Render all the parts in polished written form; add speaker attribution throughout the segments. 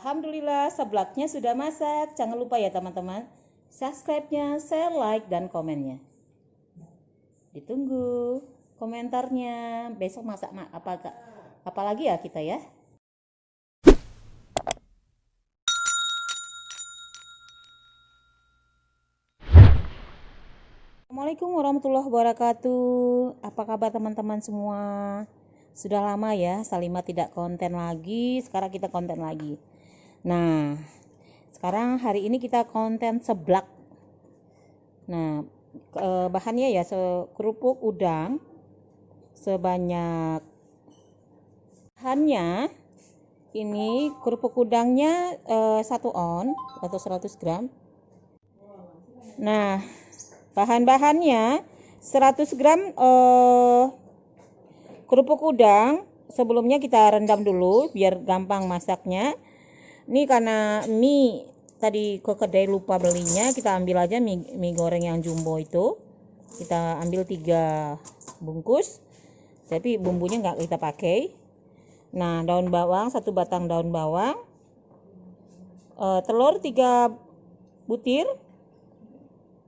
Speaker 1: Alhamdulillah seblaknya sudah masak. Jangan lupa ya teman-teman, subscribe-nya, share, like, dan komennya. Ditunggu komentarnya. Besok masak apa lagi ya kita ya. Assalamualaikum warahmatullahi wabarakatuh. Apa kabar teman-teman semua? Sudah lama ya Salimah tidak konten lagi. Sekarang kita konten lagi. Nah, sekarang hari ini kita konten seblak. Nah, bahannya ya kerupuk udang sebanyak, bahannya ini kerupuk udangnya 1 on atau 100 gram. Nah, bahan-bahannya 100 gram kerupuk udang. Sebelumnya kita rendam dulu biar gampang masaknya. Ini karena mie tadi ke kedai lupa belinya, kita ambil aja mie goreng yang jumbo itu. Kita ambil 3 bungkus. Tapi bumbunya nggak kita pakai. Nah, daun bawang, 1 batang daun bawang. Telur 3 butir.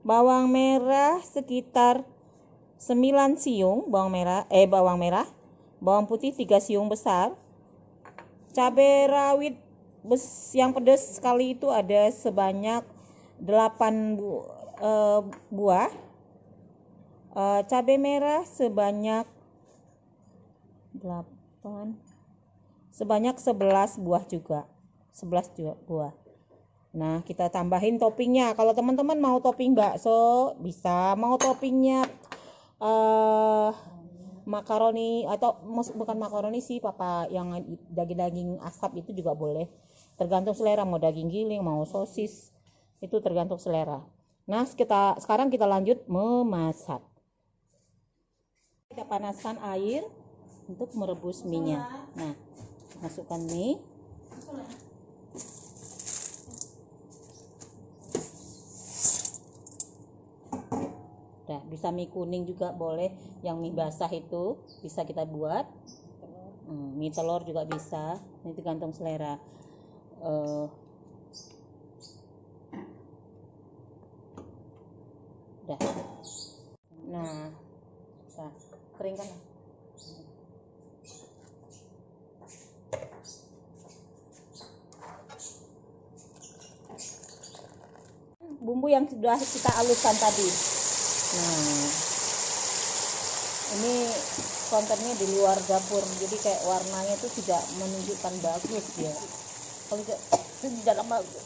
Speaker 1: Bawang merah sekitar 9 siung bawang merah, bawang putih 3 siung besar, cabai rawit yang pedas sekali itu ada sebanyak 8 buah, cabai merah sebanyak 11 buah juga, 11 buah. Nah, kita tambahin toppingnya. Kalau teman-teman mau topping bakso bisa, mau toppingnya makaroni atau bukan makaroni sih, papa yang daging-daging asap itu juga boleh. Tergantung selera, mau daging giling, mau sosis, itu tergantung selera. Nah, sekarang kita lanjut memasak. Kita panaskan air untuk merebus mie-nya. Nah, masukkan mie. Nah, bisa mie kuning juga boleh, yang mie basah itu bisa kita buat. Mie telur juga bisa, ini tergantung selera. Udah. Nah, keringkan. Bumbu yang sudah kita haluskan tadi. Nah, ini kontennya di luar dapur, jadi kayak warnanya itu tidak menunjukkan bagus ya. Kalau itu tidak bagus.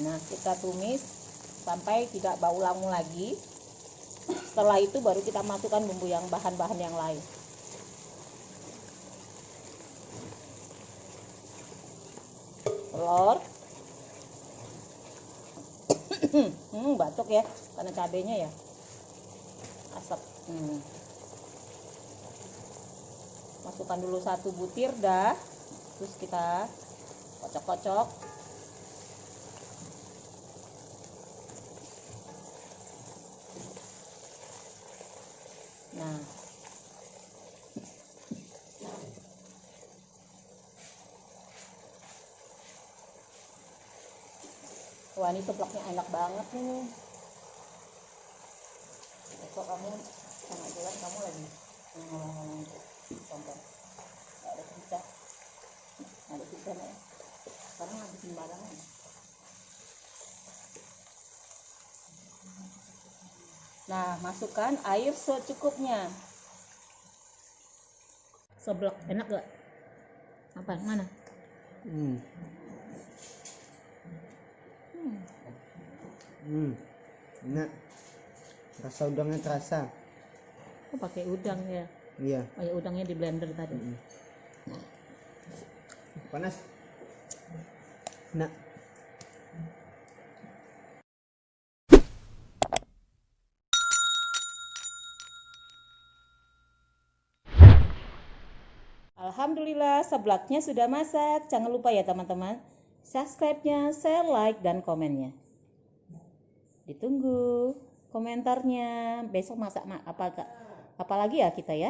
Speaker 1: Nah, kita tumis sampai tidak bau langu lagi. Setelah itu baru kita masukkan bumbu yang bahan-bahan yang lain. Telur. Batuk ya karena cabenya ya asap. Masukkan dulu 1 butir dah, terus kita kocok-kocok. Nah, wah, ini seblaknya enak banget nih. Besok kamu sangat jelas kamu lagi ngomong konten. Ada pizza ya. Sekarang habisin barangan. Nah, masukkan air secukupnya. Seblak enak gak? Apa? Mana?
Speaker 2: Enak. Rasa udangnya terasa.
Speaker 1: Oh, pakai udang ya?
Speaker 2: Iya.
Speaker 1: Oh ya, udangnya di blender tadi.
Speaker 2: Panas. Enak.
Speaker 1: Alhamdulillah seblaknya sudah masak. Jangan lupa ya teman-teman, subscribe-nya, share, like, dan komennya. Ditunggu komentarnya. Besok masak apa lagi ya kita ya.